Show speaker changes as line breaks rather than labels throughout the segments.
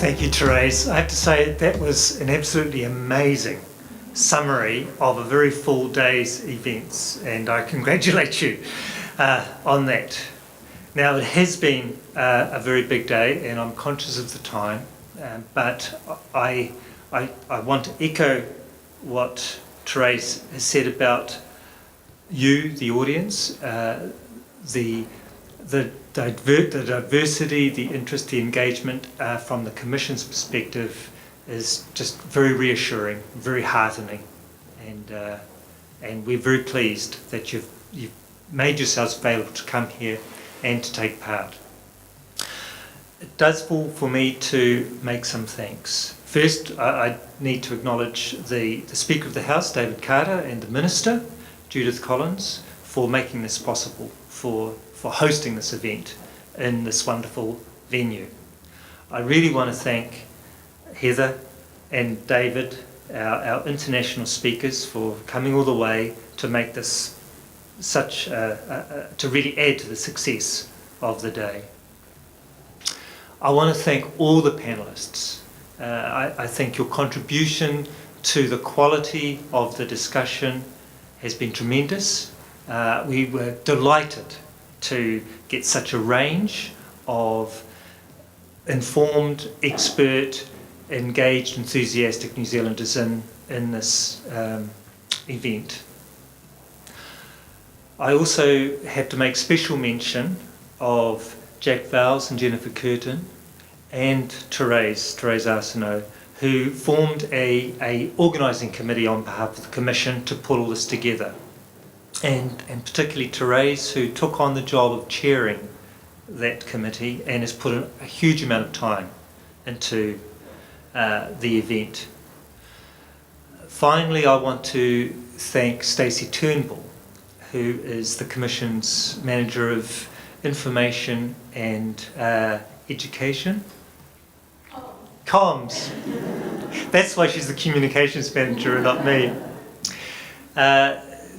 Thank you, Therese. I have to say that was an absolutely amazing summary of a very full day's events, and I congratulate you on that. Now, it has been a very big day, and I'm conscious of the time, but I want to echo what Therese has said about you, the audience, the diversity, the interest, the engagement from the Commission's perspective is just very reassuring, very heartening, and we're very pleased that you've made yourselves available to come here and to take part. It does fall for me to make some thanks. First, I need to acknowledge the Speaker of the House, David Carter, and the Minister, Judith Collins, for making this possible, for hosting this event in this wonderful venue. I really want to thank Heather and David, our international speakers, for coming all the way to make this to really add to the success of the day. I want to thank all the panellists. I think your contribution to the quality of the discussion has been tremendous. We were delighted to get such a range of informed, expert, engaged, enthusiastic New Zealanders in this event. I also have to make special mention of Jack Vowles and Jennifer Curtin and Therese Arsenault, who formed a organising committee on behalf of the Commission to pull all this together. And particularly Therese, who took on the job of chairing that committee and has put a huge amount of time into the event. Finally, I want to thank Stacey Turnbull, who is the Commission's Manager of Information and Education. Comms. That's why she's the Communications Manager and not me.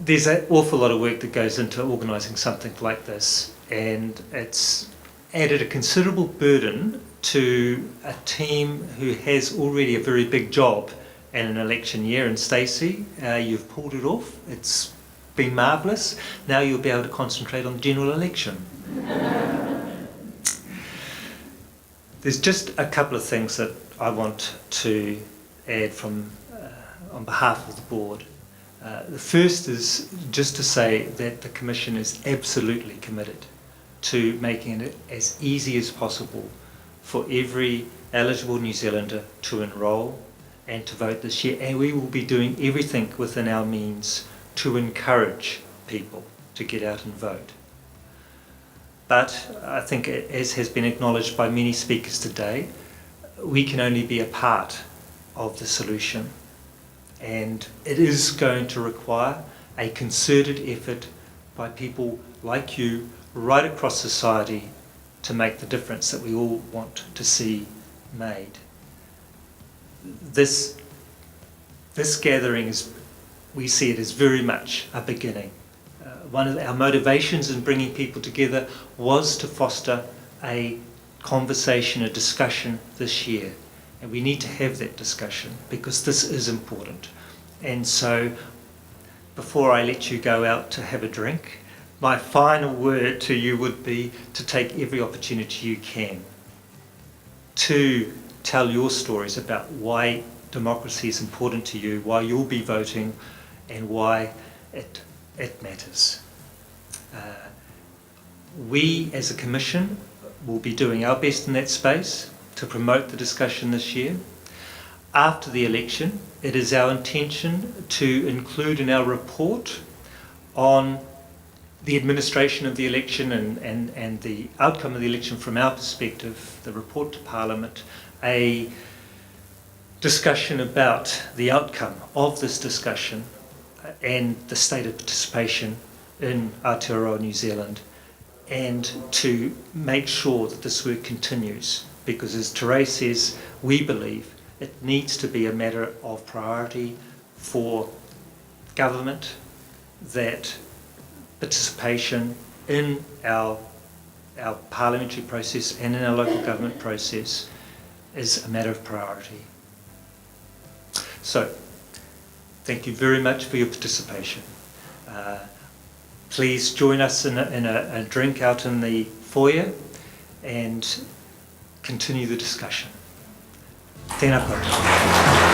There's an awful lot of work that goes into organising something like this, and it's added a considerable burden to a team who has already a very big job in an election year. And Stacey, you've pulled it off. It's been marvellous. Now you'll be able to concentrate on the general election. There's just a couple of things that I want to add from on behalf of the board. The first is just to say that the Commission is absolutely committed to making it as easy as possible for every eligible New Zealander to enrol and to vote this year, and we will be doing everything within our means to encourage people to get out and vote. But I think, as has been acknowledged by many speakers today, we can only be a part of the solution, and it is going to require a concerted effort by people like you right across society to make the difference that we all want to see made. This gathering we see it as very much a beginning. One of our motivations in bringing people together was to foster a conversation, a discussion this year. And we need to have that discussion because this is important. And so, before I let you go out to have a drink, my final word to you would be to take every opportunity you can to tell your stories about why democracy is important to you, why you'll be voting, and why it matters. We as a Commission will be doing our best in that space to promote the discussion this year. After the election, it is our intention to include in our report on the administration of the election and the outcome of the election from our perspective, the report to Parliament, a discussion about the outcome of this discussion and the state of participation in Aotearoa New Zealand, and to make sure that this work continues, because as Therese says, we believe it needs to be a matter of priority for government, that participation in our parliamentary process and in our local government process is a matter of priority. So, thank you very much for your participation. Please join us in a drink out in the foyer and continue the discussion. Tēnā koutou.